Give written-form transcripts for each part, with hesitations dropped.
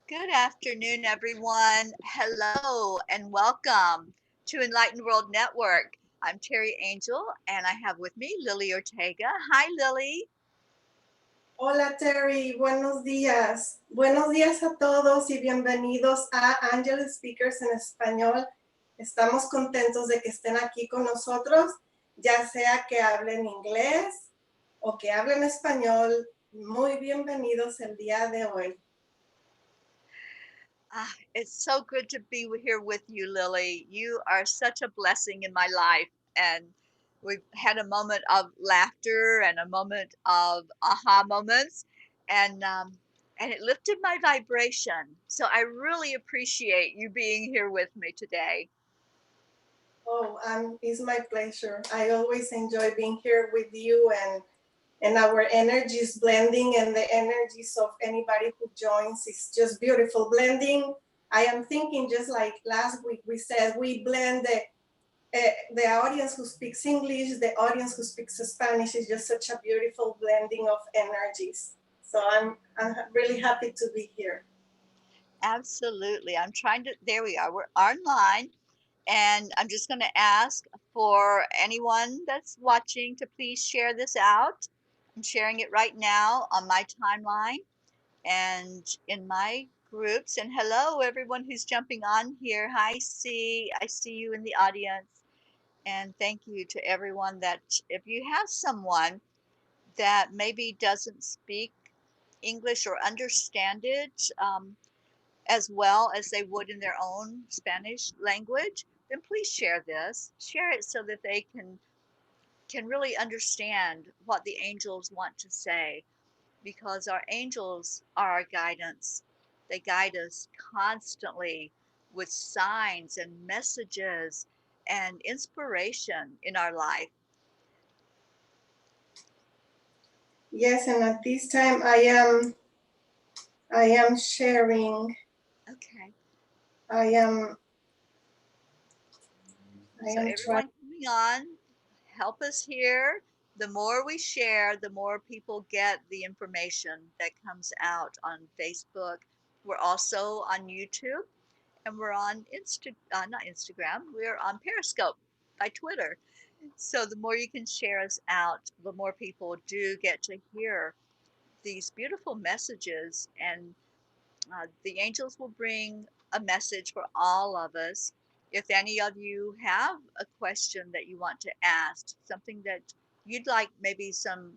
Good afternoon, everyone. Hello and welcome to Enlightened World Network. I'm Terry Angel and I have with me Lily Ortega. Hi, Lily. Hola Terry, buenos días. Buenos días a todos y bienvenidos a Angelspeakers en Español. Estamos contentos de que estén aquí con nosotros, ya sea que hablen inglés o que hablen español. Muy bienvenidos el día de hoy. It's so good to be here with you, Lily. You are such a blessing in my life, and we've had a moment of laughter and a moment of aha moments, and um, and it lifted my vibration. So I really appreciate you being here with me today. Oh, it's my pleasure. I always enjoy being here with you and our energies blending, and the energies of anybody who joins is just beautiful blending. I am thinking, just like last week we said, we blend the audience who speaks English, the audience who speaks Spanish. Is just such a beautiful blending of energies. So I'm really happy to be here. Absolutely. There we are. We're online. And I'm just going to ask for anyone that's watching to please share this out. I'm sharing it right now on my timeline and in my groups. And hello, everyone who's jumping on here. Hi, C. I see you in the audience. And thank you to everyone that, if you have someone that maybe doesn't speak English or understand it, as well as they would in their own Spanish language, then please share this. Share it so that they can really understand what the angels want to say, because our angels are our guidance. They guide us constantly with signs and messages and inspiration in our life. Yes, and at this time I am sharing. Okay. I am So trying. everyone coming on, help us here. The more we share, the more people get the information that comes out on Facebook. We're also on YouTube, and we're on not Instagram, we're on Periscope by Twitter. So the more you can share us out, the more people do get to hear these beautiful messages, and the angels will bring a message for all of us. If any of you have a question that you want to ask, something that you'd like maybe some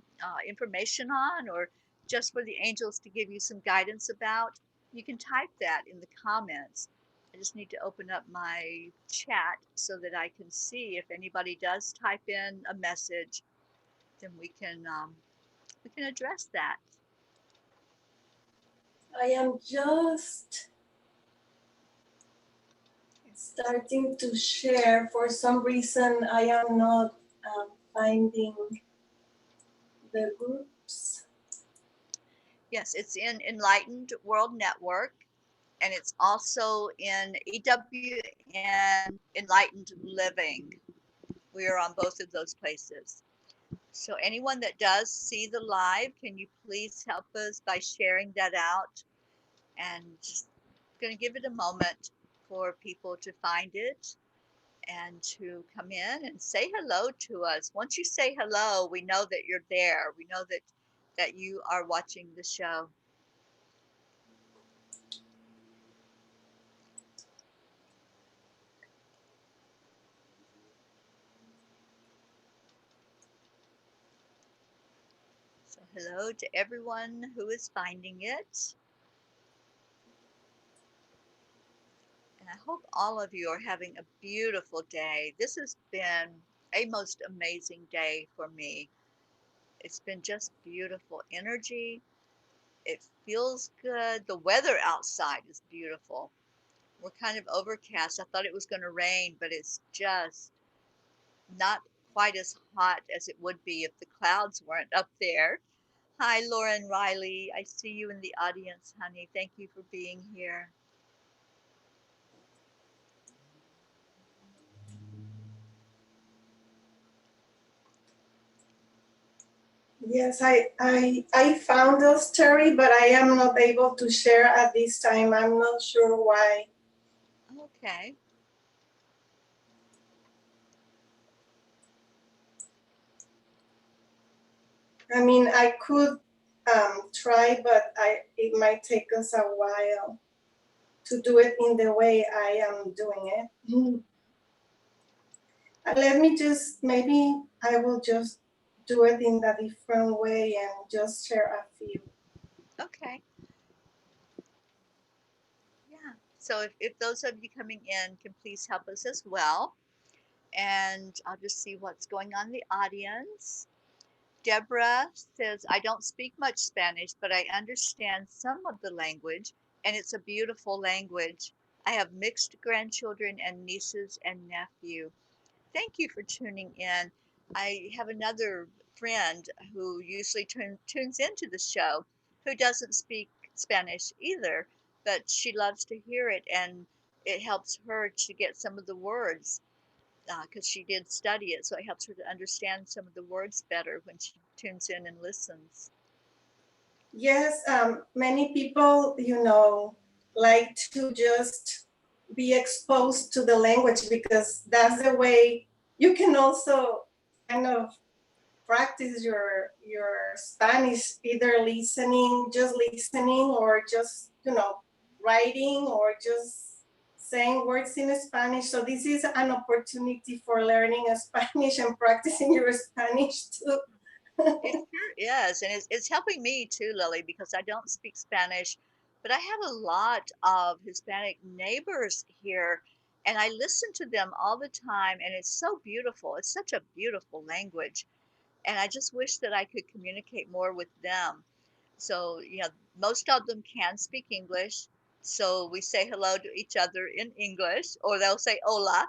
information on, or just for the angels to give you some guidance about, you can type that in the comments. I just need to open up my chat so that I can see if anybody does type in a message, then we can address that. I am just starting to share. For some reason, I am not finding the groups. Yes, it's in Enlightened World Network, and it's also in EWN Enlightened Living. We are on both of those places. So anyone that does see the live, can you please help us by sharing that out? And just going to give it a moment for people to find it and to come in and say hello to us. Once you say hello, we know that you're there. We know that you are watching the show. So hello to everyone who is finding it. And I hope all of you are having a beautiful day. This has been a most amazing day for me. It's been just beautiful energy. It feels good. The weather outside is beautiful. We're kind of overcast. I thought it was going to rain, but it's just not quite as hot as it would be if the clouds weren't up there. Hi, Lauren Riley. I see you in the audience, honey. Thank you for being here. Yes, I found those, Terry, but I am not able to share at this time. I'm not sure why. Okay. I mean, I could try, but it might take us a while to do it in the way I am doing it. Let me just, maybe I will just do it in a different way and just share a few. Okay. Yeah. So if those of you coming in can please help us as well. And I'll just see what's going on in the audience. Deborah says, I don't speak much Spanish, but I understand some of the language, and it's a beautiful language. I have mixed grandchildren and nieces and nephew. Thank you for tuning in. I have another friend who usually tunes into the show who doesn't speak Spanish either, but she loves to hear it, and it helps her to get some of the words because she did study it, so it helps her to understand some of the words better when she tunes in and listens. Yes, many people, like to just be exposed to the language because that's the way you can also kind of practice your Spanish, either just listening, or just writing, or just saying words in Spanish. So this is an opportunity for learning Spanish and practicing your Spanish too. It sure is, and it's helping me too, Lily, because I don't speak Spanish, but I have a lot of Hispanic neighbors here, and I listen to them all the time, and it's so beautiful. It's such a beautiful language, and I just wish that I could communicate more with them. So, most of them can speak English, so we say hello to each other in English, or they'll say hola,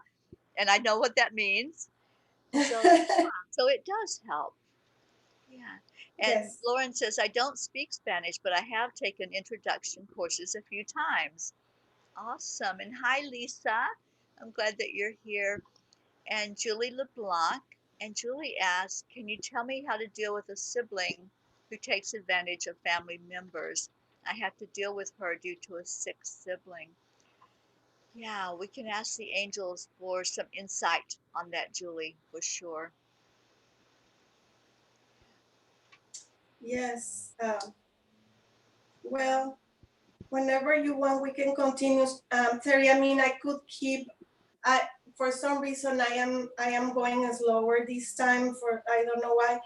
and I know what that means. So, so it does help. Yeah. And Yes. Lauren says, I don't speak Spanish, but I have taken introduction courses a few times. Awesome. And hi, Lisa. I'm glad that you're here. And Julie LeBlanc. And Julie asks, can you tell me how to deal with a sibling who takes advantage of family members? I have to deal with her due to a sick sibling. Yeah, we can ask the angels for some insight on that, Julie, for sure. Yes. Well, whenever you want, we can continue. Terry, I mean, I could keep. I For some reason I am going slower this time. For I don't know why.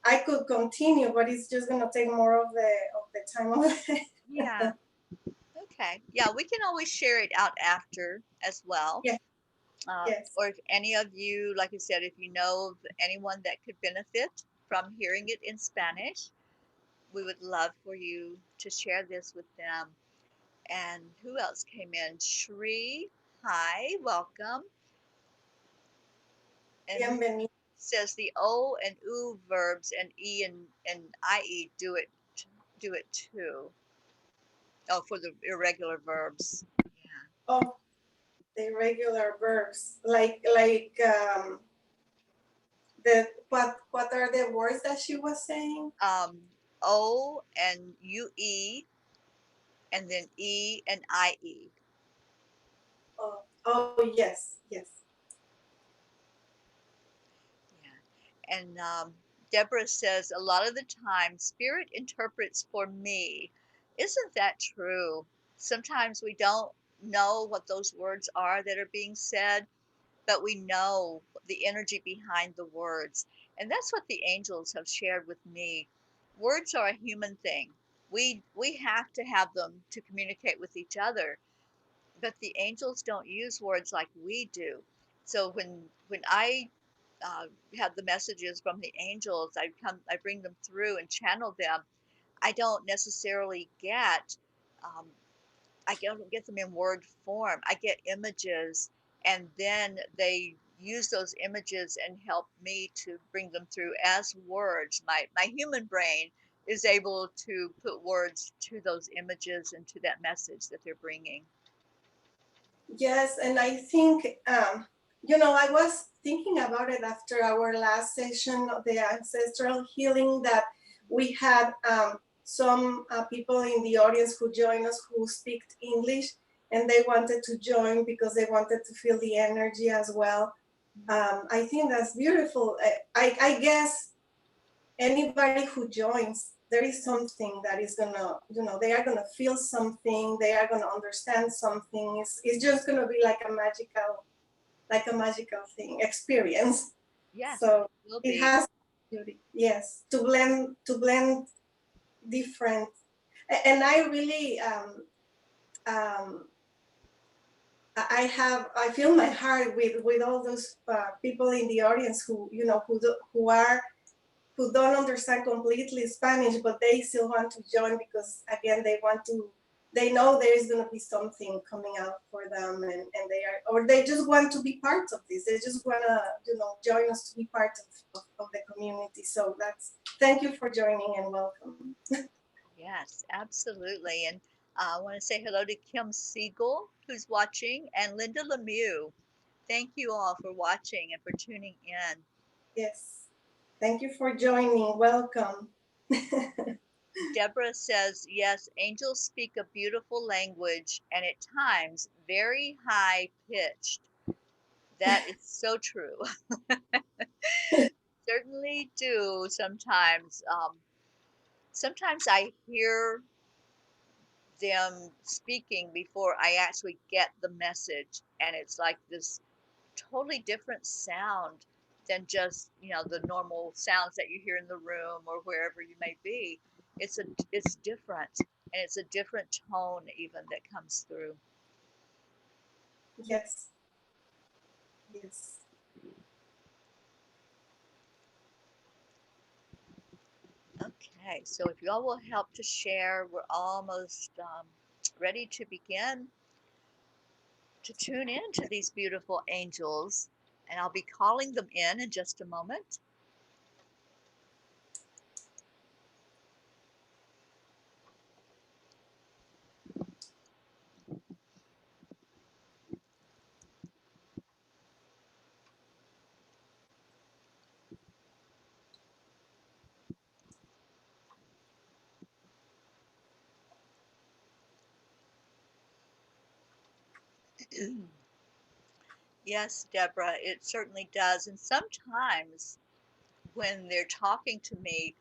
I could continue, but it's just gonna take more of the time of Yeah. it. Okay. Yeah, we can always share it out after as well. Yeah. Yes. Or if any of you, like I said, if you know of anyone that could benefit from hearing it in Spanish, we would love for you to share this with them. And who else came in? Shri, hi, welcome. And who Bienvenido. says the O and U verbs and E and IE do it too. Oh, for the irregular verbs. Yeah. Oh, the regular verbs, the what are the words that she was saying? O and UE, and then E and IE. Oh, yes, yes. Yeah. And Deborah says, a lot of the time, spirit interprets for me. Isn't that true? Sometimes we don't know what those words are that are being said, but we know the energy behind the words. And that's what the angels have shared with me. Words are a human thing. We have to have them to communicate with each other, but the angels don't use words like we do. So when I have the messages from the angels, I bring them through and channel them. I don't necessarily get um, I don't get them in word form. I get images, and then they use those images and help me to bring them through as words. My human brain is able to put words to those images and to that message that they're bringing. Yes, and I think I was thinking about it after our last session of the ancestral healing that we had some people in the audience who joined us who speak English, and they wanted to join because they wanted to feel the energy as well. I think that's beautiful. I guess anybody who joins, there is something that is gonna, they are gonna feel something, they are gonna understand something. It's just gonna be like a magical thing experience. Yes, So it will it be. has beauty, yes, to blend different. And I really um, I feel my heart with all those people in the audience who who don't understand completely Spanish, but they still want to join because again they know there is going to be something coming out for them, and they just want to be part of this. They just want to join us to be part of the community. So thank you for joining and welcome. Yes, absolutely. And I want to say hello to Kim Siegel, who's watching, and Linda Lemieux. Thank you all for watching and for tuning in. Yes, thank you for joining. Welcome. Deborah says, yes, angels speak a beautiful language and at times very high pitched. That is so true. Certainly do sometimes. Sometimes I hear them speaking before I actually get the message, and it's like this totally different sound than just the normal sounds that you hear in the room or wherever you may be. It's different, and it's a different tone even that comes through. Yes, yes. Okay, so if you all will help to share, we're almost ready to begin to tune in to these beautiful angels, and I'll be calling them in just a moment. Yes, Deborah, it certainly does. And sometimes when they're talking to me,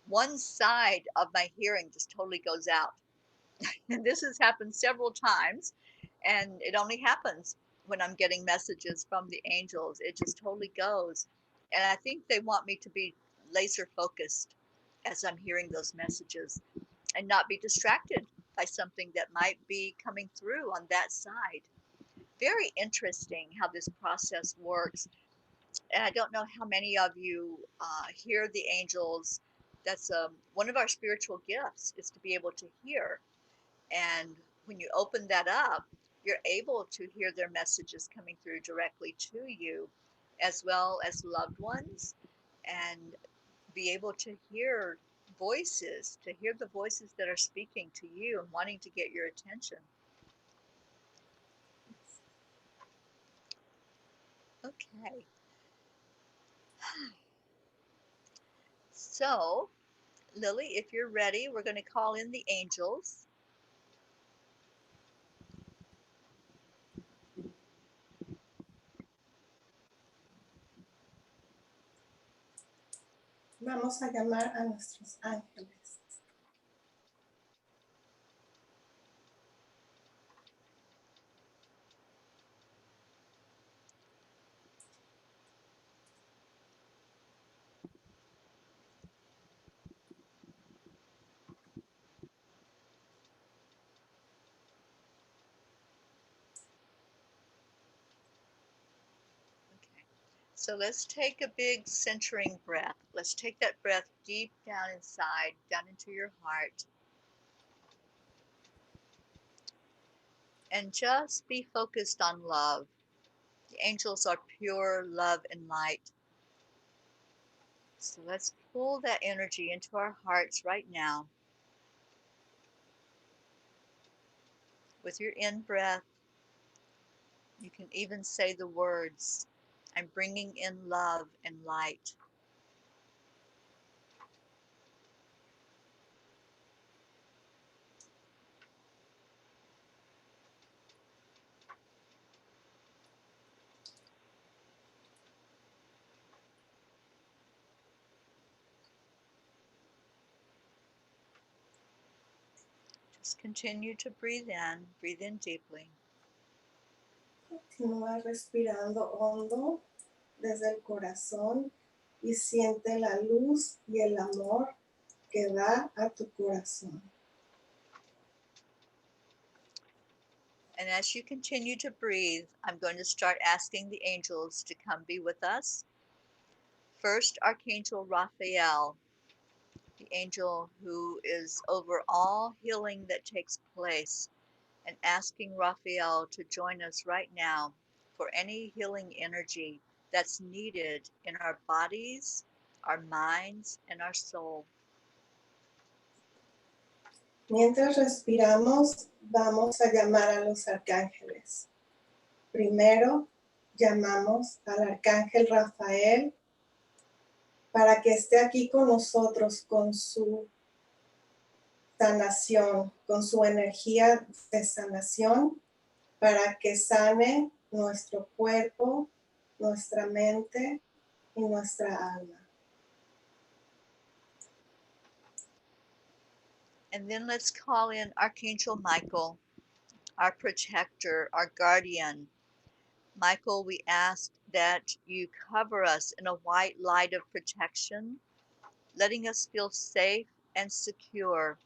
one side of my hearing just totally goes out. And this has happened several times, and it only happens when I'm getting messages from the angels. It just totally goes. And I think they want me to be laser focused as I'm hearing those messages and not be distracted by something that might be coming through on that side. Very interesting how this process works. And I don't know how many of you hear the angels. That's one of our spiritual gifts is to be able to hear. And when you open that up, you're able to hear their messages coming through directly to you, as well as loved ones, and be able to hear voices, to hear the voices that are speaking to you and wanting to get your attention. Okay, so Lily, if you're ready, we're going to call in the angels. Vamos a llamar a nuestros ángeles. Okay. So let's take a big centering breath. Let's take that breath deep down inside, down into your heart, and just be focused on love. The angels are pure love and light. So let's pull that energy into our hearts right now with your in breath You can even say the words, I'm bringing in love and light. Just continue to breathe in deeply. Continúa respirando hondo desde el corazón y siente la luz y el amor que da a tu corazón. And as you continue to breathe, I'm going to start asking the angels to come be with us. First, Archangel Raphael, the angel who is over all healing that takes place, and asking Raphael to join us right now for any healing energy that's needed in our bodies, our minds, and our soul. Mientras respiramos, vamos a llamar a los arcángeles. Primero, llamamos al arcángel Rafael para que esté aquí con nosotros con su sanación, con su energía de sanación, para que sane nuestro cuerpo, nuestra mente y nuestra alma. And then let's call in Archangel Michael, our protector, our guardian. Michael, we ask that you cover us in a white light of protection, letting us feel safe and secure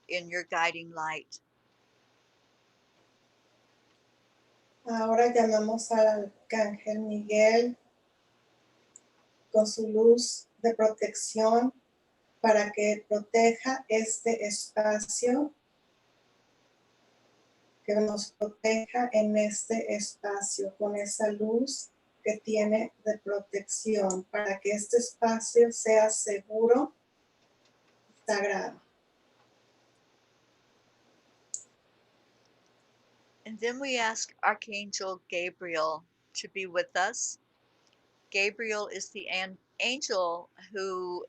in your guiding light. Ahora llamamos al arcángel Miguel con su luz de protección para que proteja este espacio, que nos proteja en este espacio con esa luz que tiene de protección, para que este espacio sea seguro, sagrado. And then we ask Archangel Gabriel to be with us. Gabriel is the angel who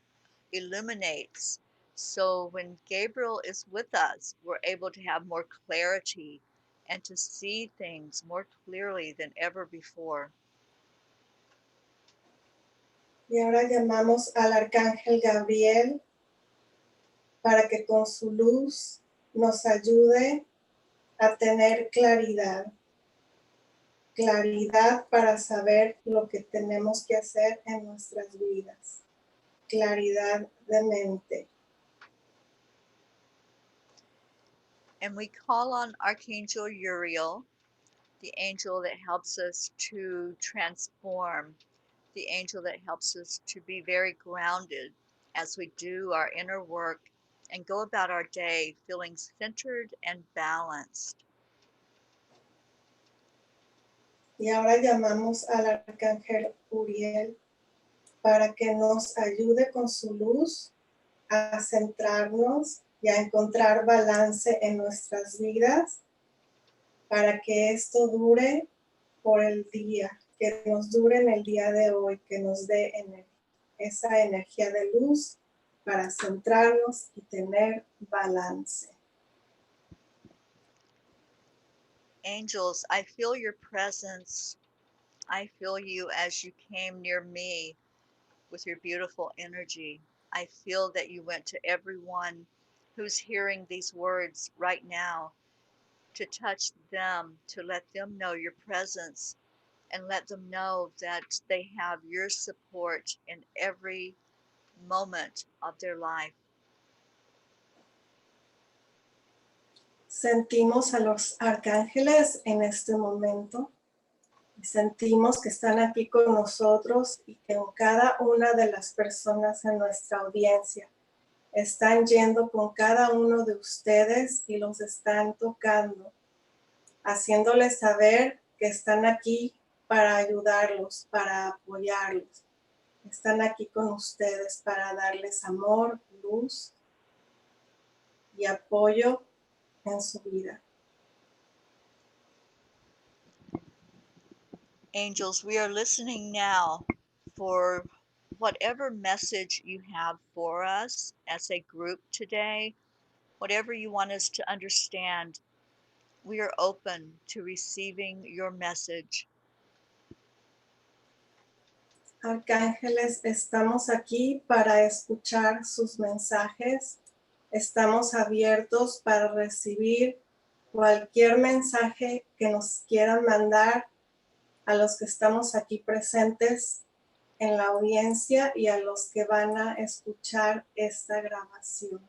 illuminates. So when Gabriel is with us, we're able to have more clarity and to see things more clearly than ever before. Y ahora llamamos al arcángel Gabriel para que con su luz nos ayude a tener claridad. Claridad para saber lo que tenemos que hacer en nuestras vidas. Claridad de mente. And we call on Archangel Uriel, the angel that helps us to transform, the angel that helps us to be very grounded as we do our inner work and go about our day feeling centered and balanced. Y ahora llamamos al arcángel Uriel para que nos ayude con su luz a centrarnos y a encontrar balance en nuestras vidas, para que esto dure por el día, que nos dure en el día de hoy, que nos dé esa energía de luz para centrarnos y tener balance. Angels, I feel your presence. I feel you as you came near me with your beautiful energy. I feel that you went to everyone who's hearing these words right now to touch them, to let them know your presence and let them know that they have your support in every moment of their life. Sentimos a los arcángeles en este momento. Sentimos que están aquí con nosotros y que con cada una de las personas en nuestra audiencia están yendo con cada uno de ustedes y los están tocando, haciéndoles saber que están aquí para ayudarlos, para apoyarlos. Están aquí con ustedes para darles amor, luz y apoyo en su vida. Angels, we are listening now for whatever message you have for us as a group today, whatever you want us to understand. We are open to receiving your message. Arcángeles, estamos aquí para escuchar sus mensajes. Estamos abiertos para recibir cualquier mensaje que nos quieran mandar a los que estamos aquí presentes en la audiencia y a los que van a escuchar esta grabación.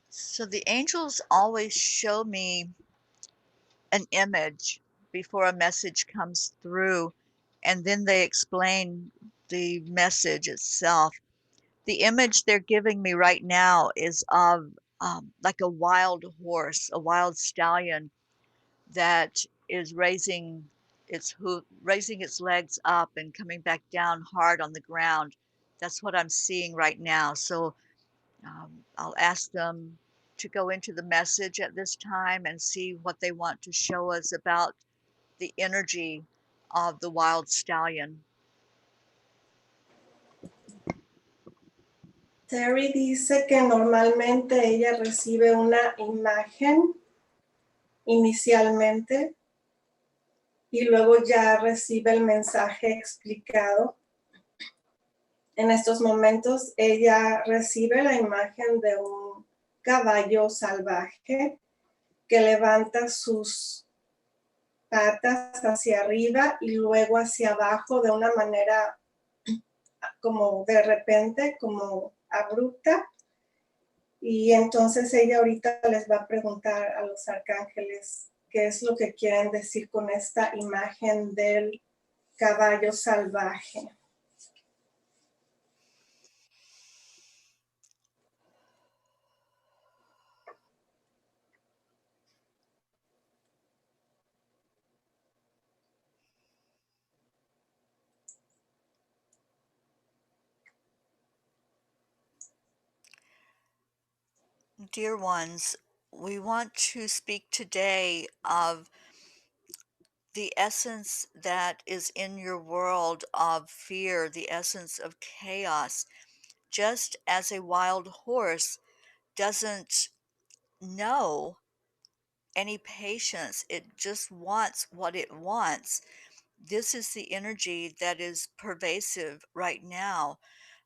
So the angels always show me an image before a message comes through, and then they explain the message itself. The image they're giving me right now is of like a wild horse, a wild stallion that is raising its legs up and coming back down hard on the ground. That's what I'm seeing right now. So I'll ask them to go into the message at this time and see what they want to show us about the energy of the wild stallion. Terry dice que normalmente ella recibe una imagen inicialmente y luego ya recibe el mensaje explicado. En estos momentos ella recibe la imagen de un caballo salvaje que levanta sus patas hacia arriba y luego hacia abajo de una manera como de repente, como abrupta. Y entonces ella ahorita les va a preguntar a los arcángeles qué es lo que quieren decir con esta imagen del caballo salvaje. Dear ones, we want to speak today of the essence that is in your world of fear, the essence of chaos. Just as a wild horse doesn't know any patience, it just wants what it wants. This is the energy that is pervasive right now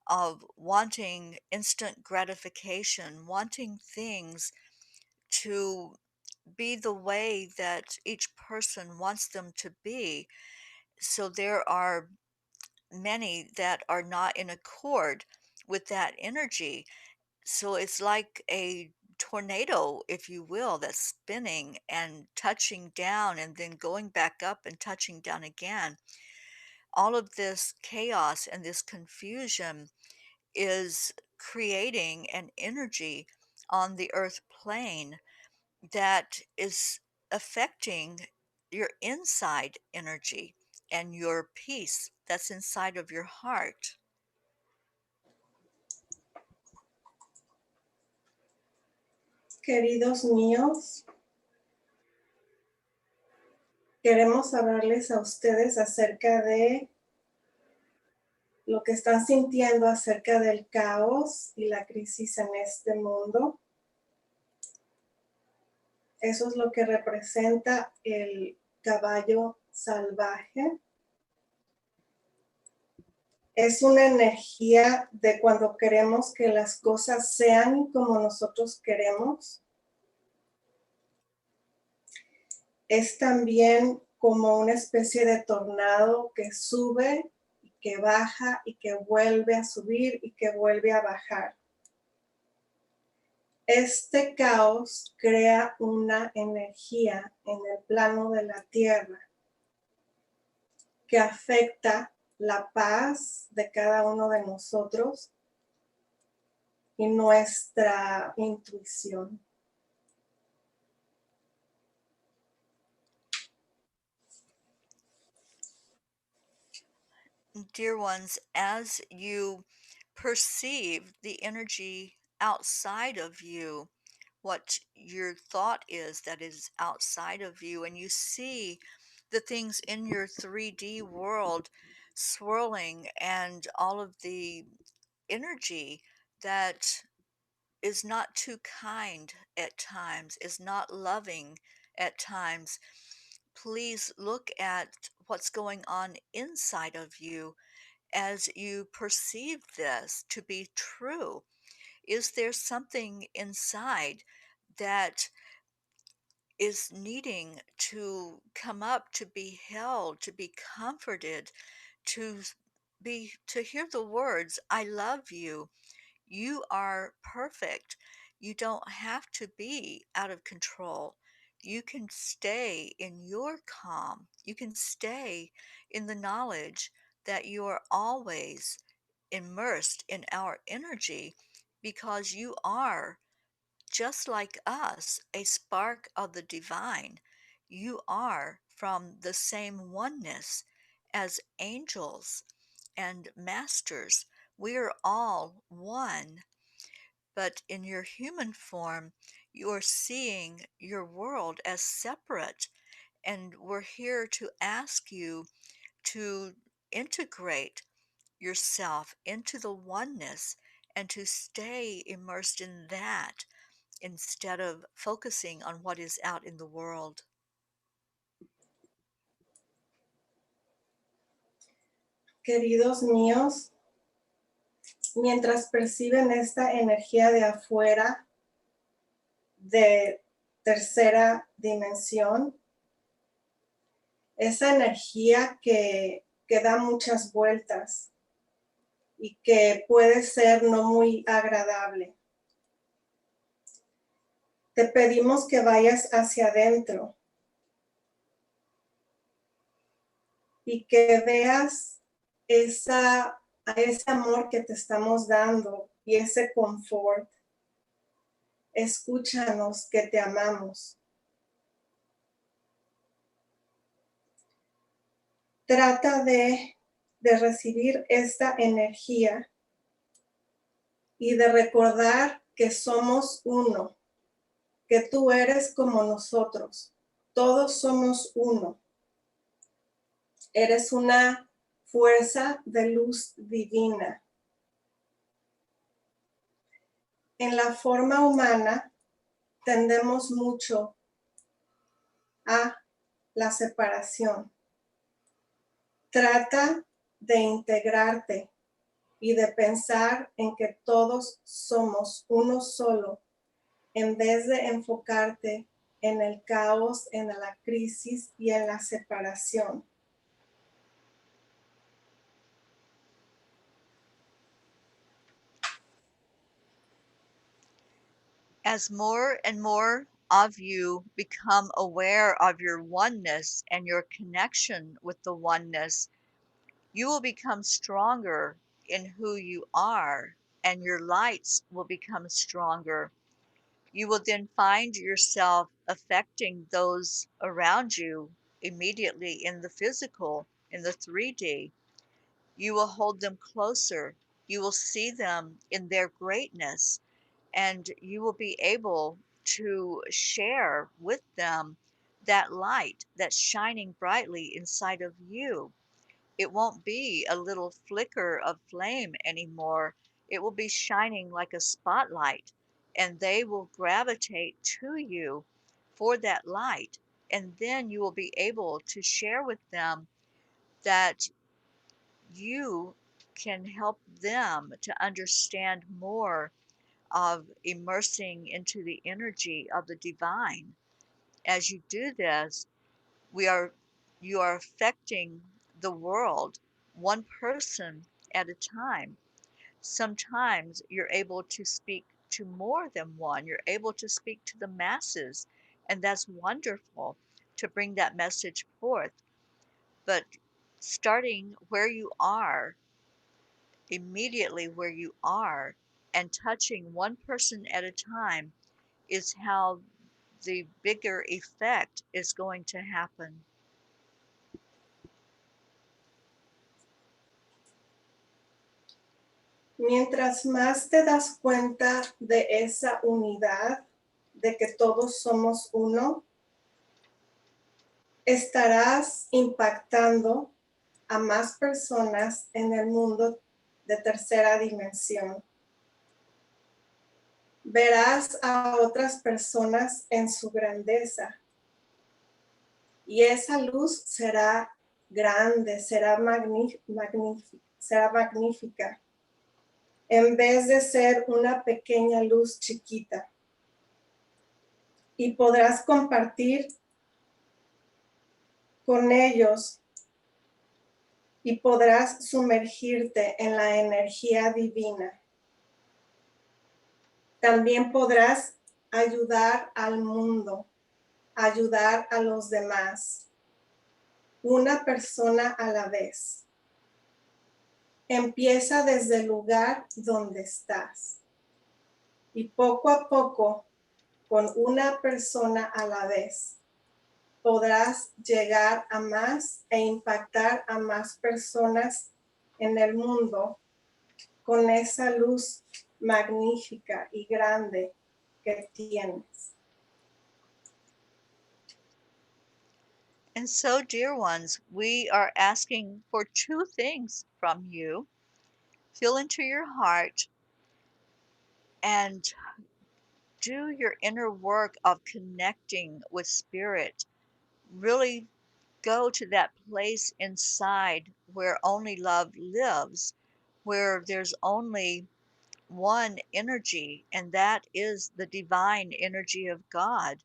of wanting instant gratification, wanting things to be the way that each person wants them to be. So there are many that are not in accord with that energy. So it's like a tornado, if you will, that's spinning and touching down and then going back up and touching down again. All of this chaos and this confusion is creating an energy on the earth plane that is affecting your inside energy and your peace that's inside of your heart. Queridos míos, queremos hablarles a ustedes acerca de lo que están sintiendo acerca del caos y la crisis en este mundo. Eso es lo que representa el caballo salvaje. Es una energía de cuando queremos que las cosas sean como nosotros queremos. Es también como una especie de tornado que sube y que baja y que vuelve a subir y que vuelve a bajar. Este caos crea una energía en el plano de la tierra que afecta la paz de cada uno de nosotros y nuestra intuición. Dear ones, as you perceive the energy outside of you, what your thought is that is outside of you, and you see the things in your 3D world swirling, and all of the energy that is not too kind at times, is not loving at times. Please look at what's going on inside of you as you perceive this to be true. Is there something inside that is needing to come up, to be held, to be comforted, to to hear the words, I love you, you are perfect, you don't have to be out of control, you can stay in your calm, you can stay in the knowledge that you are always immersed in our energy, because you are just like us, a spark of the divine. You are from the same oneness as angels and masters. We are all one, but in your human form, you are seeing your world as separate. And we're here to ask you to integrate yourself into the oneness and to stay immersed in that instead of focusing on what is out in the world. Queridos míos, mientras perciben esta energía de afuera, de tercera dimensión, esa energía que da muchas vueltas y que puede ser no muy agradable. Te pedimos que vayas hacia adentro y que veas ese amor que te estamos dando y ese confort. Escúchanos que te amamos. Trata de recibir esta energía y de recordar que somos uno, que tú eres como nosotros. Todos somos uno. Eres una fuerza de luz divina. En la forma humana tendemos mucho a la separación. Trata de integrarte y de pensar en que todos somos uno solo, en vez de enfocarte en el caos, en la crisis y en la separación. As more and more of you become aware of your oneness and your connection with the oneness, you will become stronger in who you are, and your lights will become stronger. You will then find yourself affecting those around you immediately in the physical, in the 3D. You will hold them closer. You will see them in their greatness, and you will be able to share with them that light that's shining brightly inside of you. It won't be a little flicker of flame anymore. It will be shining like a spotlight, and they will gravitate to you for that light. And then you will be able to share with them that you can help them to understand more of immersing into the energy of the divine. As you do this, we are you are affecting the world one person at a time. Sometimes you're able to speak to more than one. You're able to speak to the masses, and that's wonderful to bring that message forth. But starting where you are, immediately where you are, and touching one person at a time is how the bigger effect is going to happen. Mientras más te das cuenta de esa unidad, de que todos somos uno, estarás impactando a más personas en el mundo de tercera dimensión. Verás a otras personas en su grandeza y esa luz será grande, será magnífica, en vez de ser una pequeña luz chiquita. Y podrás compartir con ellos y podrás sumergirte en la energía divina. También podrás ayudar al mundo, ayudar a los demás, una persona a la vez. Empieza desde el lugar donde estás y poco a poco, con una persona a la vez, podrás llegar a más e impactar a más personas en el mundo con esa luz magnífica y grande que tienes. And so, dear ones, we are asking for two things from you. Feel into your heart and do your inner work of connecting with spirit. Really go to that place inside where only love lives, where there's only one energy, and that is the divine energy of God.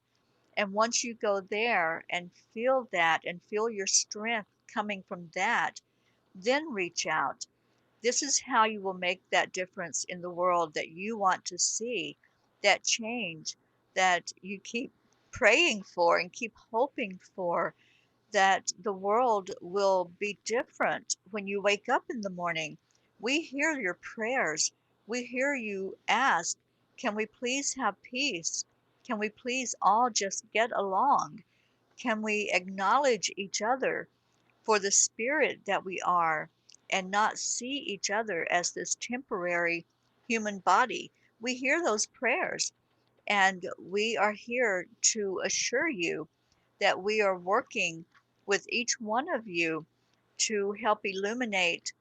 And once you go there and feel that and feel your strength coming from that, then reach out. This is how you will make that difference in the world that you want to see, that change that you keep praying for and keep hoping for, that the world will be different when you wake up in the morning. We hear your prayers. We hear you ask, can we please have peace? Can we please all just get along? Can we acknowledge each other for the spirit that we are and not see each other as this temporary human body? We hear those prayers, and we are here to assure you that we are working with each one of you to help illuminate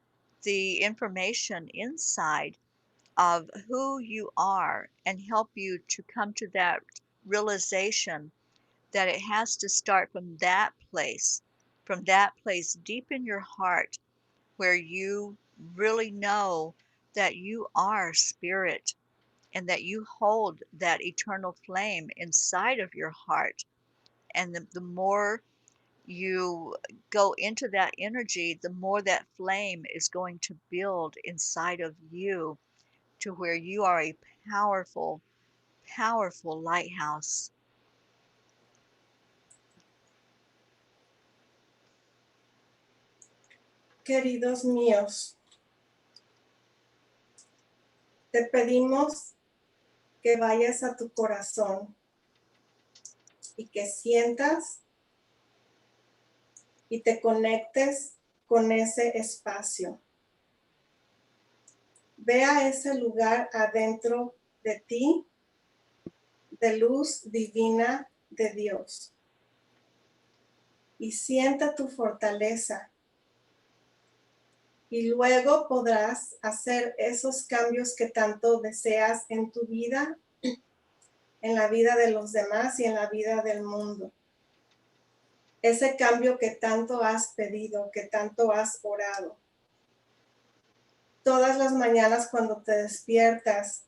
the information inside of who you are and help you to come to that realization that it has to start from that place deep in your heart where you really know that you are spirit and that you hold that eternal flame inside of your heart. And the more you go into that energy, the more that flame is going to build inside of you to where you are a powerful, powerful lighthouse. Queridos míos, te pedimos que vayas a tu corazón y que sientas y te conectes con ese espacio. Ve a ese lugar adentro de ti, de luz divina de Dios. Y sienta tu fortaleza. Y luego podrás hacer esos cambios que tanto deseas en tu vida, en la vida de los demás y en la vida del mundo. Ese cambio que tanto has pedido, que tanto has orado. Todas las mañanas cuando te despiertas,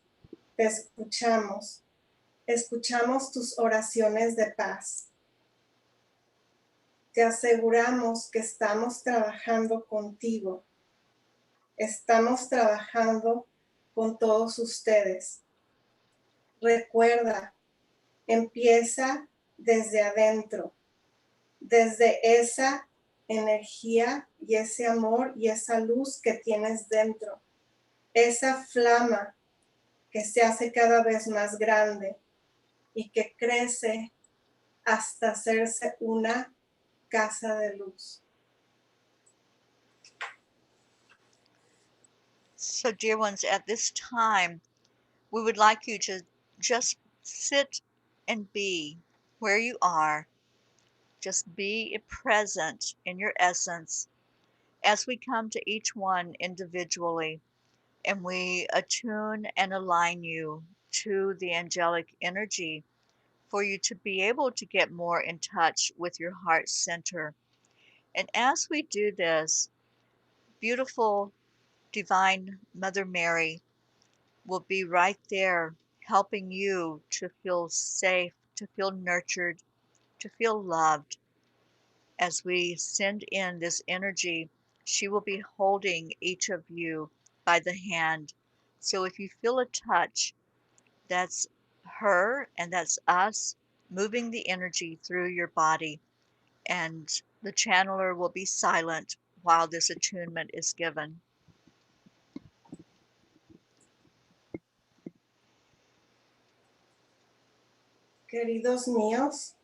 te escuchamos. Escuchamos tus oraciones de paz. Te aseguramos que estamos trabajando contigo. Estamos trabajando con todos ustedes. Recuerda, empieza desde adentro, desde esa energía y ese amor y esa luz que tienes dentro, esa flama que se hace cada vez más grande y que crece hasta hacerse una casa de luz. So, dear ones, at this time, we would like you to just sit and be where you are. Just be present in your essence as we come to each one individually and we attune and align you to the angelic energy for you to be able to get more in touch with your heart center. And as we do this, beautiful divine Mother Mary will be right there helping you to feel safe, to feel nurtured, to feel loved. As we send in this energy, she will be holding each of you by the hand. So if you feel a touch, that's her and that's us moving the energy through your body. And the channeler will be silent while this attunement is given. Queridos míos,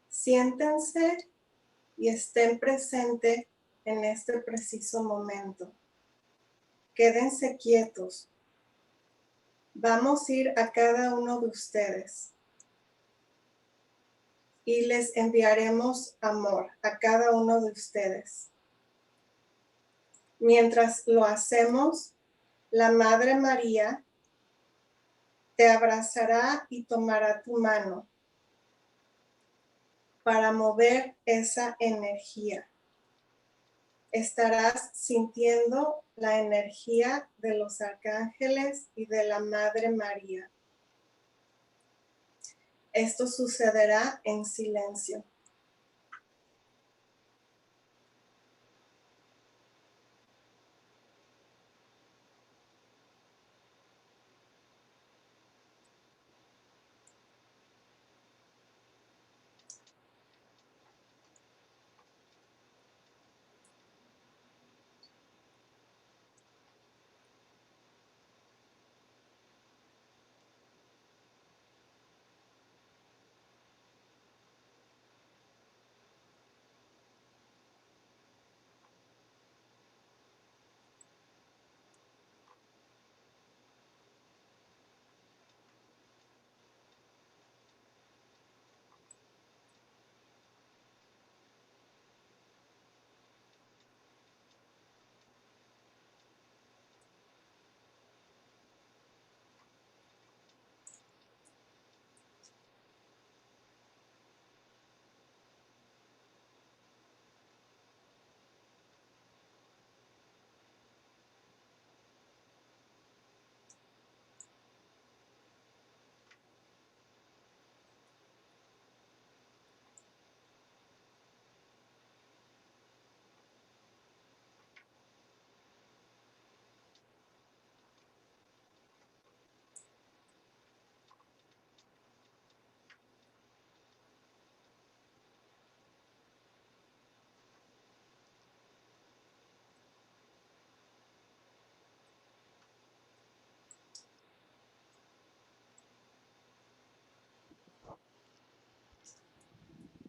siéntense y estén presentes en este preciso momento. Quédense quietos. Vamos a ir a cada uno de ustedes y les enviaremos amor a cada uno de ustedes. Mientras lo hacemos, la Madre María te abrazará y tomará tu mano para mover esa energía. Estarás sintiendo la energía de los arcángeles y de la Madre María. Esto sucederá en silencio.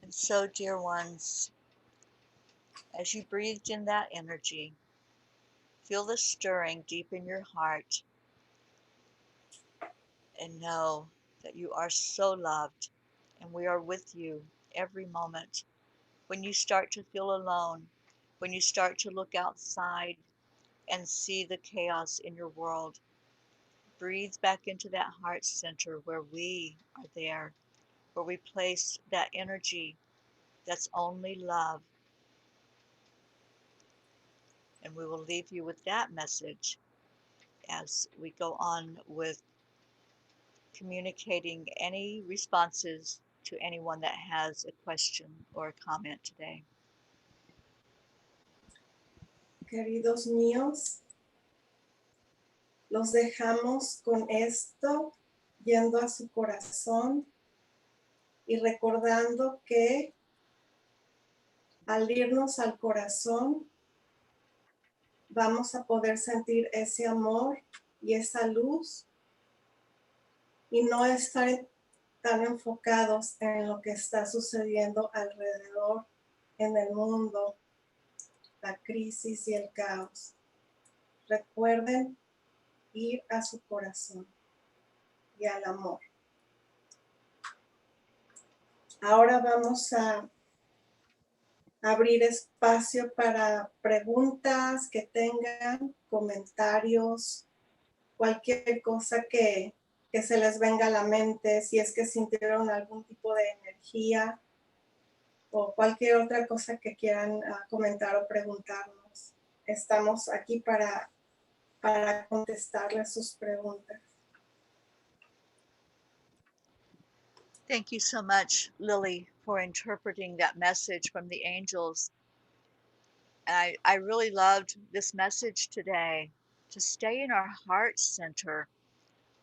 And so, dear ones, as you breathed in that energy, feel the stirring deep in your heart and know that you are so loved and we are with you every moment. When you start to feel alone, when you start to look outside and see the chaos in your world, breathe back into that heart center where we are there, where we place that energy that's only love. And we will leave you with that message as we go on with communicating any responses to anyone that has a question or a comment today. Queridos míos, los dejamos con esto yendo a su corazón y recordando que al irnos al corazón vamos a poder sentir ese amor y esa luz y no estar tan enfocados en lo que está sucediendo alrededor en el mundo, la crisis y el caos. Recuerden ir a su corazón y al amor. Ahora vamos a abrir espacio para preguntas que tengan, comentarios, cualquier cosa que se les venga a la mente, si es que sintieron algún tipo de energía o cualquier otra cosa que quieran comentar o preguntarnos. Estamos aquí para contestarles sus preguntas. Thank you so much, Lily, for interpreting that message from the angels. And I really loved this message today, to stay in our heart center,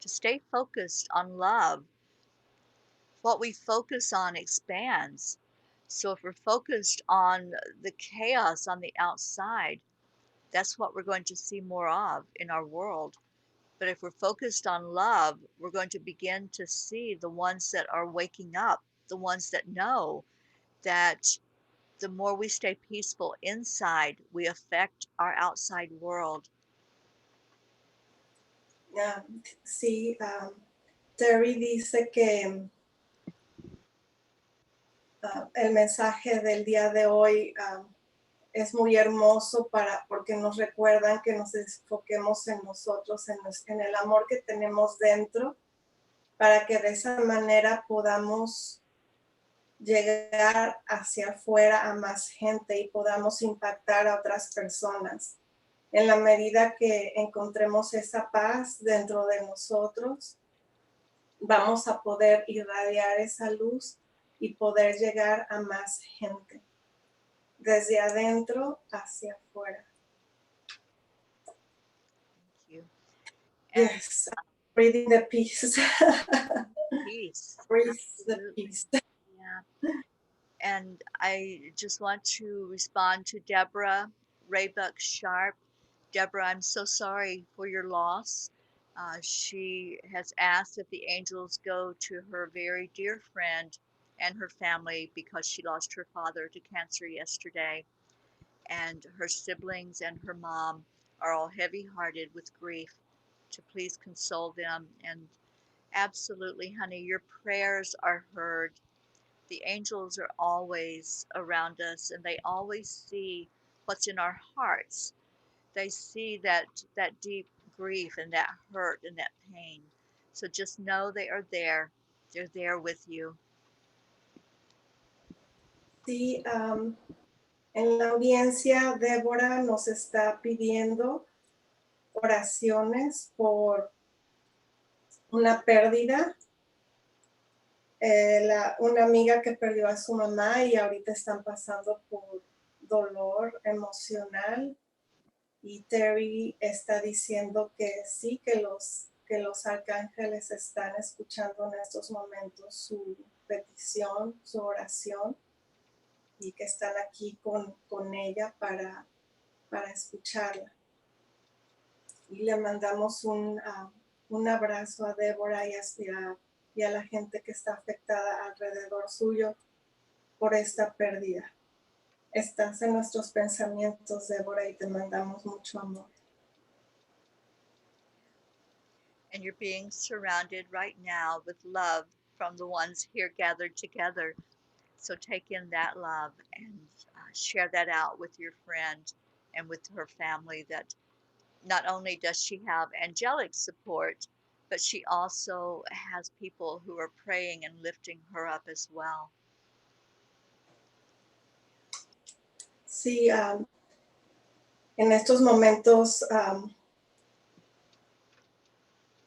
to stay focused on love. What we focus on expands. So if we're focused on the chaos on the outside, that's what we're going to see more of in our world. But if we're focused on love, we're going to begin to see the ones that are waking up, the ones that know that the more we stay peaceful inside, we affect our outside world. Sí, Terry dice que el mensaje del día de hoy es muy hermoso porque nos recuerdan que nos enfoquemos en nosotros, en el amor que tenemos dentro, para que de esa manera podamos llegar hacia afuera a más gente y podamos impactar a otras personas. En la medida que encontremos esa paz dentro de nosotros, vamos a poder irradiar esa luz y poder llegar a más gente, desde adentro hacia afuera. Thank you. And yes, breathing the peace. peace. Breathe the Absolutely. peace. Yeah. And I just want to respond to Deborah Raybuck Sharp. Deborah, I'm so sorry for your loss. She has asked if the angels go to her very dear friend and her family because she lost her father to cancer yesterday. And her siblings and her mom are all heavy hearted with grief, to please console them. And absolutely, honey, your prayers are heard. The angels are always around us, and they always see what's in our hearts. They see that deep grief and that hurt and that pain. So just know they are there. They're there with you. Sí, en la audiencia, Débora nos está pidiendo oraciones por una pérdida. Una amiga que perdió a su mamá y ahorita están pasando por dolor emocional. Y Terry está diciendo que sí, que los arcángeles están escuchando en estos momentos su petición, su oración, y que están aquí con ella para escucharla. Y le mandamos un abrazo a Débora y a la gente que está afectada alrededor suyo por esta pérdida. Estás en nuestros pensamientos, Débora, y te mandamos mucho amor. And you're being surrounded right now with love from the ones here gathered together. So take in that love and share that out with your friend and with her family, that not only does she have angelic support, but she also has people who are praying and lifting her up as well. Sí, en estos momentos,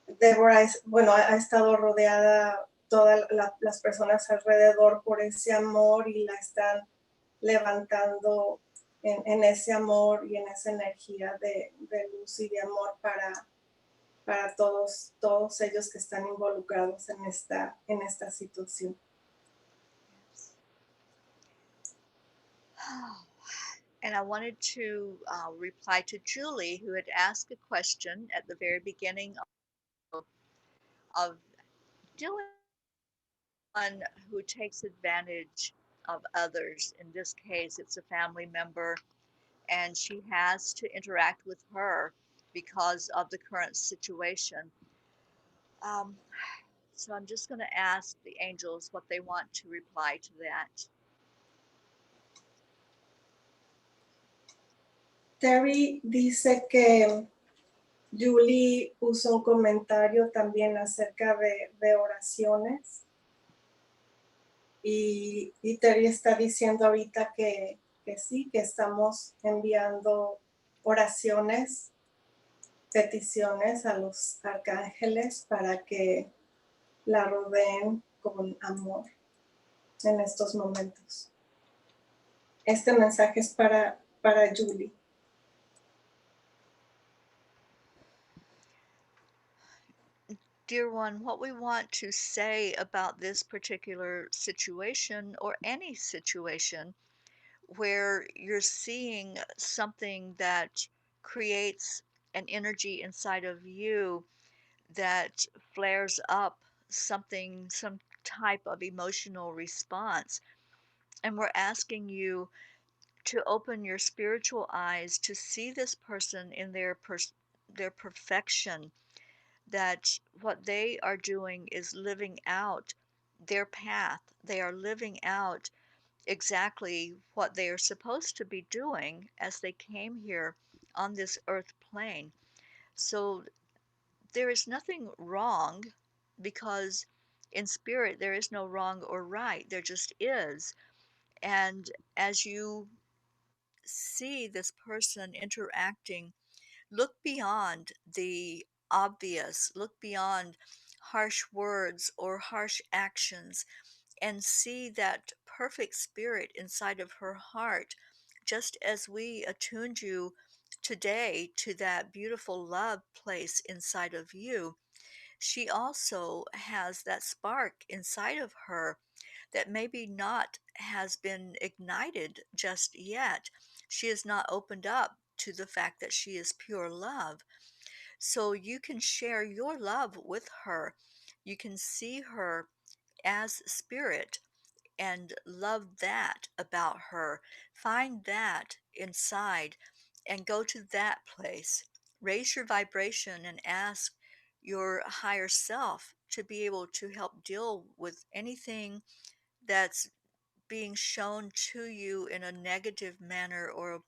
Débora ha estado rodeada todas las personas alrededor por ese amor y la están levantando en ese amor y en esa energía de luz y de amor para todos ellos que están involucrados en esta situación. And I wanted to reply to Julie, who had asked a question at the very beginning of Dylan, one who takes advantage of others. In this case, it's a family member, and she has to interact with her because of the current situation. Um, so I'm just going to ask the angels what they want to reply to that. Terry dice que Julie puso un comentario también acerca de oraciones y Terry está diciendo ahorita que sí, que estamos enviando oraciones, peticiones a los arcángeles para que la rodeen con amor en estos momentos. Este mensaje es para Julie. Dear one, what we want to say about this particular situation or any situation where you're seeing something that creates an energy inside of you that flares up something, some type of emotional response. And we're asking you to open your spiritual eyes to see this person in their perfection, that what they are doing is living out their path. They are living out exactly what they are supposed to be doing as they came here on this earth plane. So there is nothing wrong, because in spirit there is no wrong or right, there just is. And as you see this person interacting, look beyond the obvious, look beyond harsh words or harsh actions, and see that perfect spirit inside of her heart, just as we attuned you today to that beautiful love place inside of you. She also has that spark inside of her that maybe not has been ignited just yet. She is not opened up to the fact that she is pure love. So you can share your love with her. You can see her as spirit and love that about her. Find that inside and go to that place. Raise your vibration and ask your higher self to be able to help deal with anything that's being shown to you in a negative manner, or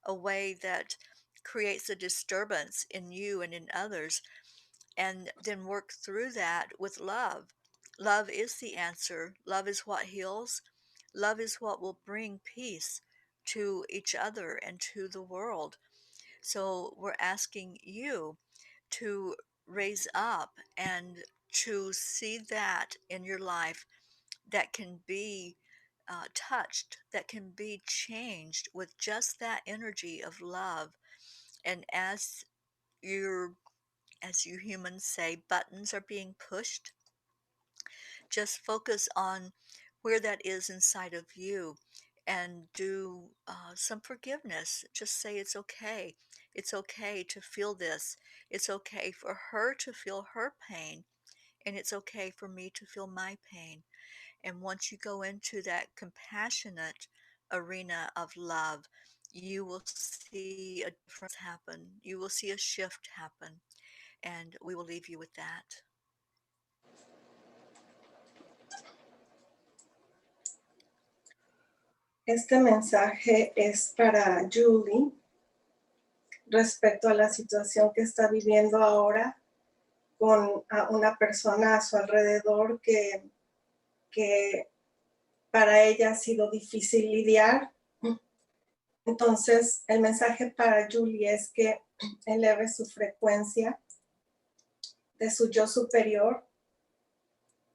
a way that creates a disturbance in you and in others, and then work through that with love. Love is the answer. Love is what heals. Love is what will bring peace to each other and to the world. So we're asking you to raise up and to see that in your life that can be touched, that can be changed with just that energy of love. And you're as you humans say, buttons are being pushed, just focus on where that is inside of you and do some forgiveness. Just say it's okay. It's okay to feel this. It's okay for her to feel her pain, and it's okay for me to feel my pain. And once you go into that compassionate arena of love, you will see a difference happen. You will see a shift happen. And we will leave you with that. Este mensaje es para Julie respecto a la situación que está viviendo ahora con una persona a su alrededor que para ella ha sido difícil lidiar. Entonces, el mensaje para Julie es que eleve su frecuencia de su yo superior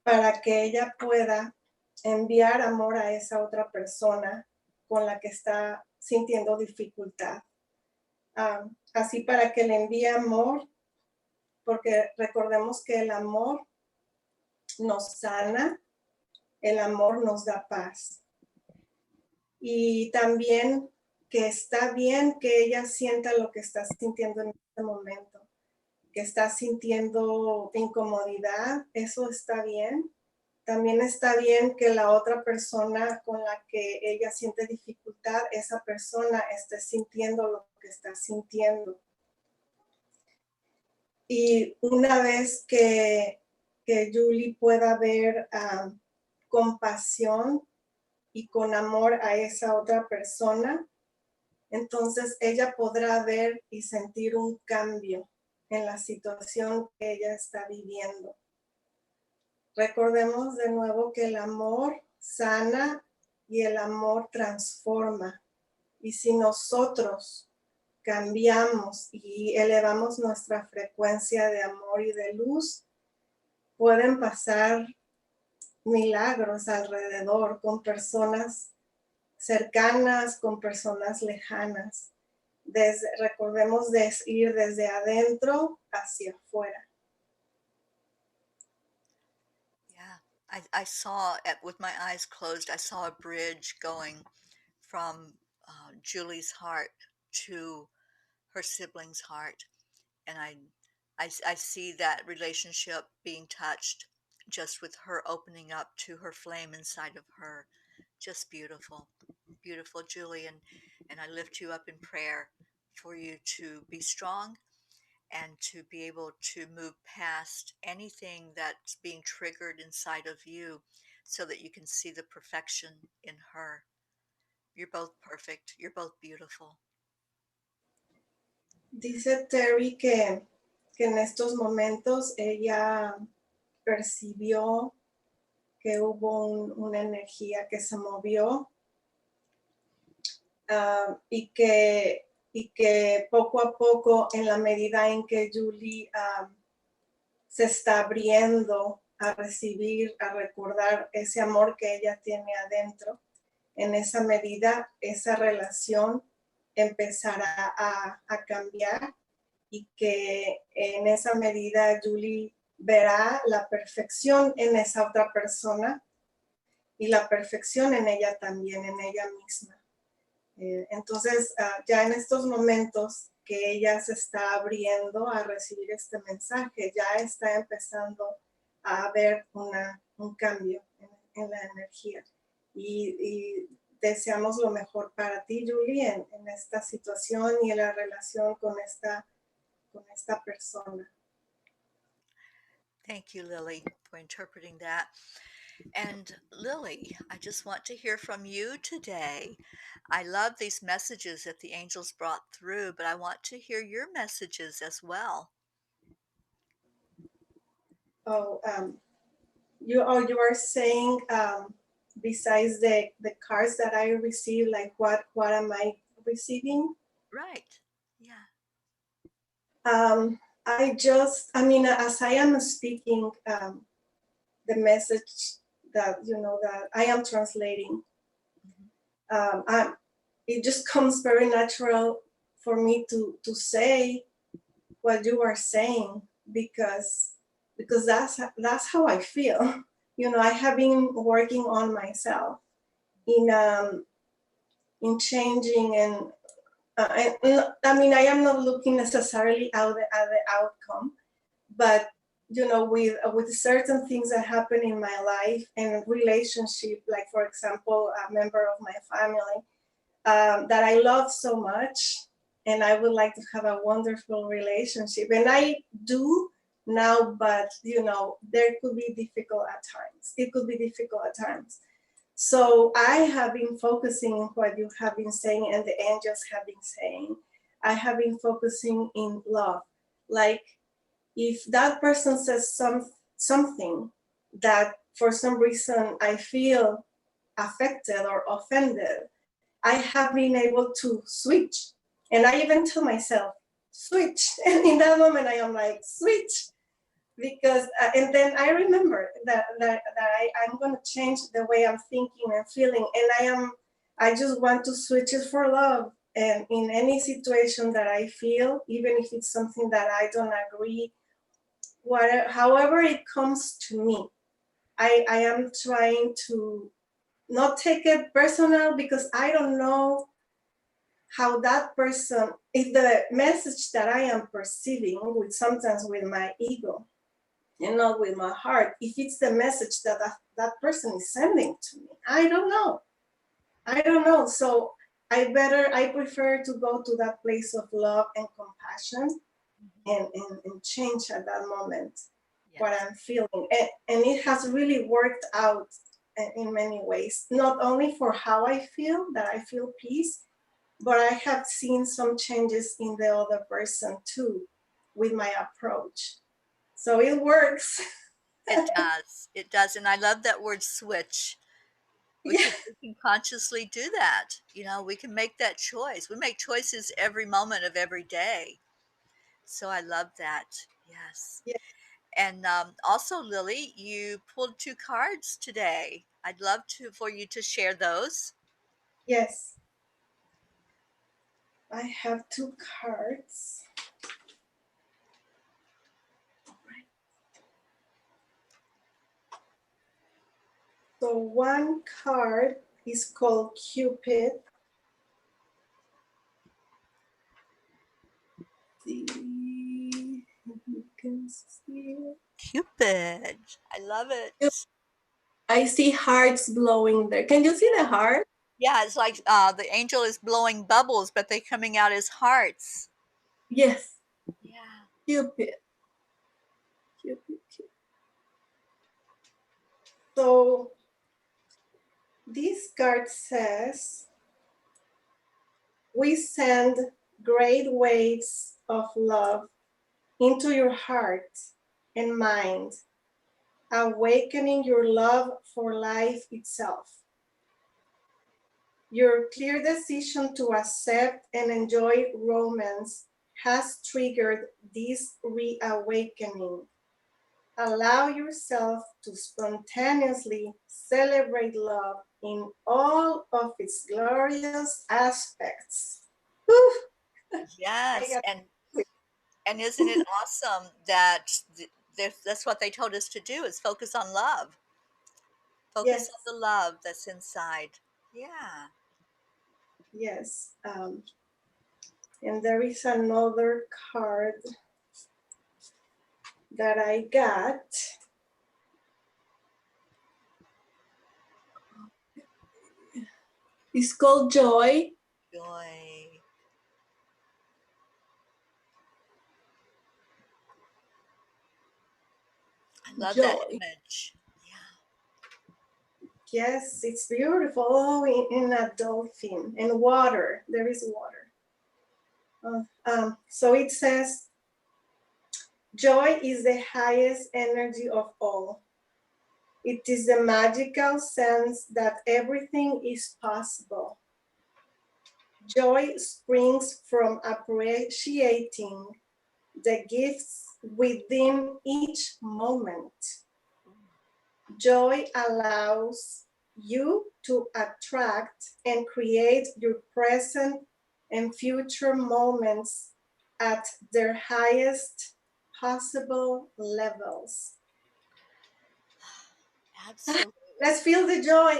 para que ella pueda enviar amor a esa otra persona con la que está sintiendo dificultad. Así para que le envíe amor, porque recordemos que el amor nos sana, el amor nos da paz. Y también que está bien que ella sienta lo que está sintiendo en este momento, que está sintiendo incomodidad, eso está bien. También está bien que la otra persona con la que ella siente dificultad, esa persona esté sintiendo lo que está sintiendo. Y una vez que Julie pueda ver compasión y con amor a esa otra persona, entonces ella podrá ver y sentir un cambio en la situación que ella está viviendo. Recordemos de nuevo que el amor sana y el amor transforma. Y si nosotros cambiamos y elevamos nuestra frecuencia de amor y de luz, pueden pasar milagros alrededor con personas cercanas, con personas lejanas. Recordemos ir desde adentro hacia afuera. Yeah, I saw, with my eyes closed, I saw a bridge going from Julie's heart to her sibling's heart. And I see that relationship being touched just with her opening up to her flame inside of her. Just beautiful, beautiful, Julie. And I lift you up in prayer for you to be strong and to be able to move past anything that's being triggered inside of you so that you can see the perfection in her. You're both perfect. You're both beautiful. Dice Terry que en estos momentos ella percibió que hubo una energía que se movió y que poco a poco, en la medida en que Julie se está abriendo a recibir, a recordar ese amor que ella tiene adentro, en esa medida esa relación empezará a cambiar y que en esa medida Julie verá la perfección en esa otra persona y la perfección en ella también, en ella misma. Entonces, ya en estos momentos que ella se está abriendo a recibir este mensaje, ya está empezando a haber un cambio en la energía. Y deseamos lo mejor para ti, Julie, en esta situación y en la relación con esta persona. Thank you, Lily, for interpreting that. And Lily, I just want to hear from you today. I love these messages that the angels brought through, but I want to hear your messages as well. Oh, you are saying besides the cards that I received, like what am I receiving? Right. Yeah. I mean, as I am speaking, the message that that I am translating, it just comes very natural for me to say what you are saying because that's how I feel. I have been working on myself in changing and I mean, I am not looking necessarily at the outcome, but with certain things that happen in my life and relationship, like for example, a member of my family that I love so much, and I would like to have a wonderful relationship, and I do now, but there could be difficult at times. It could be difficult at times. So I have been focusing on what you have been saying and the angels have been saying. I have been focusing in love. Like if that person says something that for some reason I feel affected or offended, I have been able to switch. And I even tell myself, switch. And in that moment I am like, switch. Because and then I remember that I'm going to change the way I'm thinking and feeling, and I just want to switch it for love. And in any situation that I feel, even if it's something that I don't agree, however it comes to me, I am trying to not take it personal because I don't know how that person, if the message that I am perceiving sometimes with my ego and not with my heart, if it's the message that person is sending to me. I don't know. So I prefer to go to that place of love and compassion and change at that moment what Yes. I'm feeling. And it has really worked out in many ways, not only for how I feel, that I feel peace, but I have seen some changes in the other person too with my approach. So it works. It does. It does. And I love that word switch. Yeah. We can consciously do that. You know, we can make that choice. We make choices every moment of every day. So I love that. Yes. Yeah. And also, Lily, you pulled two cards today. I'd love to for you to share those. Yes. I have two cards. So one card is called Cupid. See if you can see it. Cupid. I love it. I see hearts blowing there. Can you see the heart? Yeah, it's like the angel is blowing bubbles, but they're coming out as hearts. Yes. Yeah. Cupid. Cupid. Cupid. So this card says, we send great waves of love into your heart and mind, awakening your love for life itself. Your clear decision to accept and enjoy romance has triggered this reawakening. Allow yourself to spontaneously celebrate love in all of its glorious aspects. Whew, I Yes, got and isn't it awesome that that's what they told us to do is focus on love. Focus on yes, the love that's inside. Yeah. yes. And there is another card that I got. It's called Joy. Joy. I love that Joy. image. Yeah. Yes, it's beautiful. Oh, in a dolphin and water. There is water. So it says, joy is the highest energy of all. It is the magical sense that everything is possible. Joy springs from appreciating the gifts within each moment. Joy allows you to attract and create your present and future moments at their highest possible levels. Absolutely. Let's feel the joy.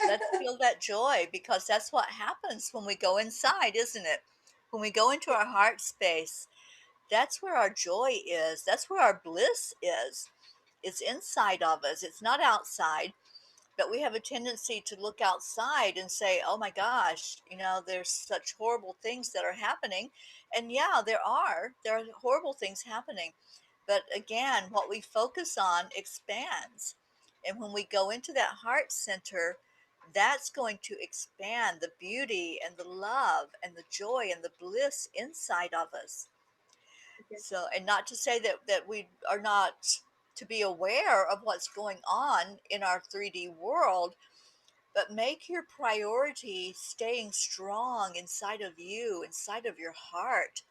Let's feel that joy because that's what happens when we go inside, isn't it? When we go into our heart space, that's where our joy is. That's where our bliss is. It's inside of us, it's not outside. But we have a tendency to look outside and say, oh my gosh, you know, there's such horrible things that are happening. And yeah, there are horrible things happening. But again, what we focus on expands. And when we go into that heart center, that's going to expand the beauty and the love and the joy and the bliss inside of us. So, and not to say that we are not to be aware of what's going on in our 3D world, but make your priority staying strong inside of you, inside of your heart,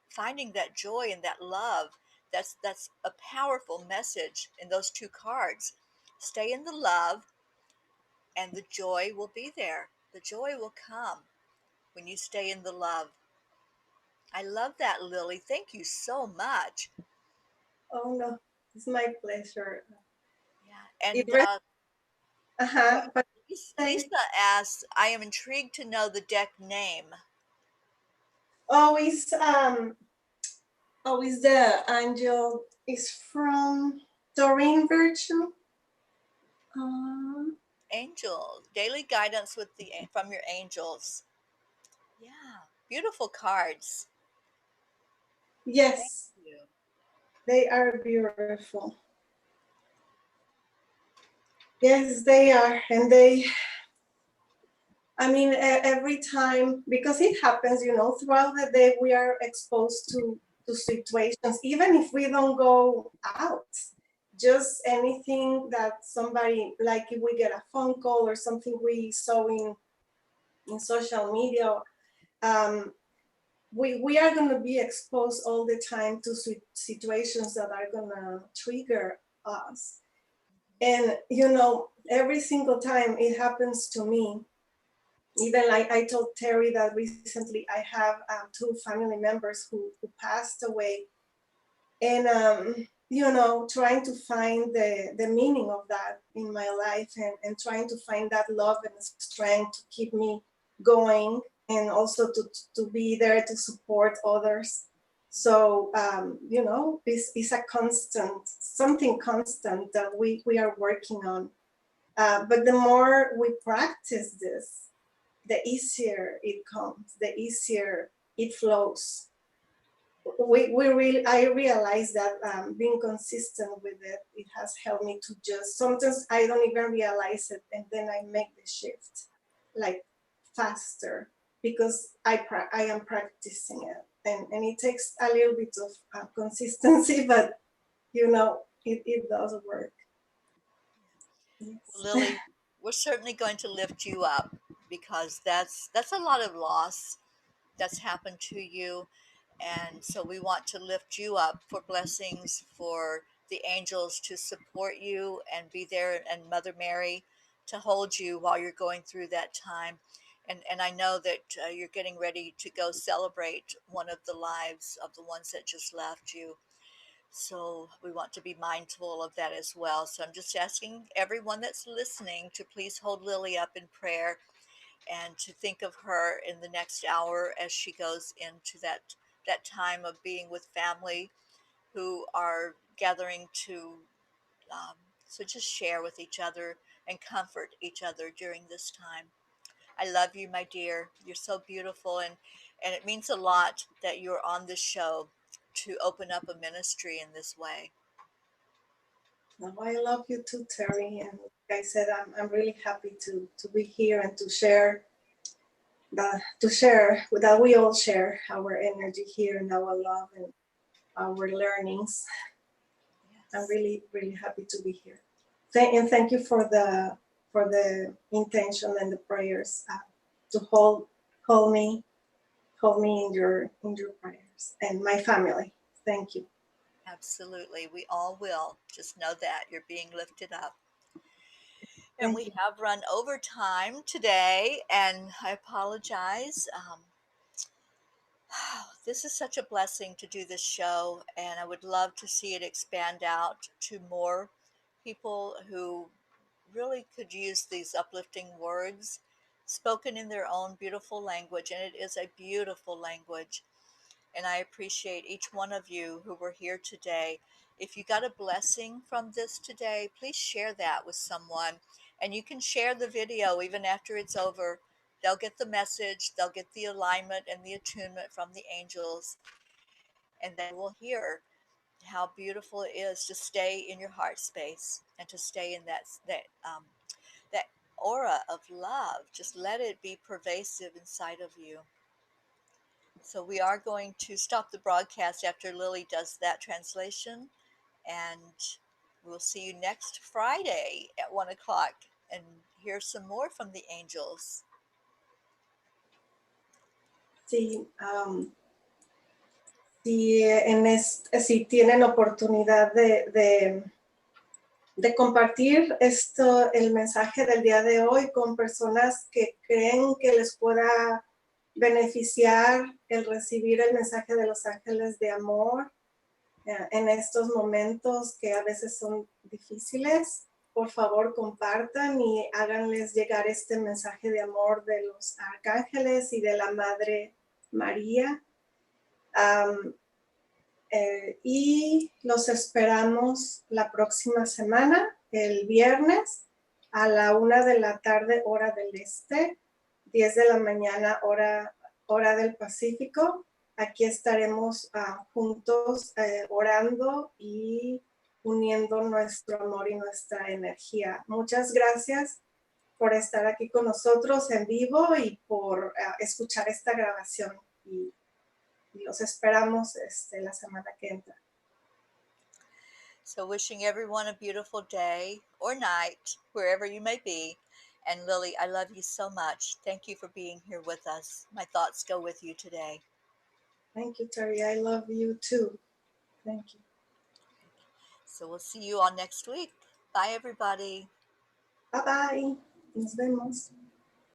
finding that joy and that love. That's a powerful message in those two cards. Stay in the love, and the joy will be there. The joy will come when you stay in the love. I love that, Lily. Thank you so much. Oh no, it's my pleasure. Yeah, It and really, what uh-huh. What say? Lisa asks, I am intrigued to know the deck name. Oh, it's the angel is from Doreen Virtue. Um, Angels, daily guidance with the from your angels. Yeah, beautiful cards. Yes, Thank you. they are beautiful. Yes, they are. And I mean, every time, because it happens, throughout the day, we are exposed to situations, even if we don't go out. Just anything that somebody, like if we get a phone call or something we saw in social media, um, we are going to be exposed all the time to situations that are going to trigger us. And, every single time it happens to me, even like I told Terry that recently I have two family members who passed away. And, trying to find the meaning of that in my life, and trying to find that love and strength to keep me going, and also to be there to support others. So, it's a constant, something constant that we are working on. But the more we practice this, the easier it comes, the easier it flows. I realize that being consistent with it has helped me to just, sometimes I don't even realize it, and then I make the shift like faster, because I am practicing it, and it takes a little bit of consistency, but it does work. Yes. Lily, we're certainly going to lift you up because that's a lot of loss that's happened to you. And so we want to lift you up for blessings, for the angels to support you and be there, and Mother Mary to hold you while you're going through that time. And I know that you're getting ready to go celebrate one of the lives of the ones that just left you. So we want to be mindful of that as well. So I'm just asking everyone that's listening to please hold Lily up in prayer, and to think of her in the next hour as she goes into that time of being with family who are gathering to um, so just share with each other and comfort each other during this time. I love you, my dear. You're so beautiful, and it means a lot that you're on this show to open up a ministry in this way. No, I love you too, Terry. And like I said, I'm really happy to be here and to share that we all share our energy here and our love and our learnings. I'm Yes. really, really happy to be here. And thank you for the intention and the prayers, to hold me in your prayers, and my family. Thank you. Absolutely. We all will. Just know that you're being lifted up. And Thank we you. have run over time today, and I apologize. This is such a blessing to do this show, and I would love to see it expand out to more people who really could use these uplifting words spoken in their own beautiful language. And it is a beautiful language. And I appreciate each one of you who were here today. If you got a blessing from this today, please share that with someone. And you can share the video even after it's over. They'll get the message, they'll get the alignment and the attunement from the angels, and they will hear how beautiful it is to stay in your heart space and to stay in that aura of love. Just let it be pervasive inside of you. So we are going to stop the broadcast after Lily does that translation, and we'll see you next Friday at 1 o'clock and hear some more from the angels. Sí, si tienen oportunidad de compartir el mensaje del día de hoy con personas que creen que les pueda beneficiar el recibir el mensaje de los ángeles de amor en estos momentos que a veces son difíciles. Por favor, compartan y háganles llegar este mensaje de amor de los arcángeles y de la Madre María. Y los esperamos la próxima semana, el viernes, a la 1 de la tarde, hora del este, 10 de la mañana, hora del Pacífico. aquí estaremos juntos orando y uniendo nuestro amor y nuestra energía. Muchas gracias por estar aquí con nosotros en vivo y por escuchar esta grabación. Y los esperamos la semana que entra. So, wishing everyone a beautiful day or night, wherever you may be. And Lily, I love you so much. Thank you for being here with us. My thoughts go with you today. Thank you, Terry. I love you too. Thank you. So, we'll see you all next week. Bye, everybody. Bye bye. Nos vemos.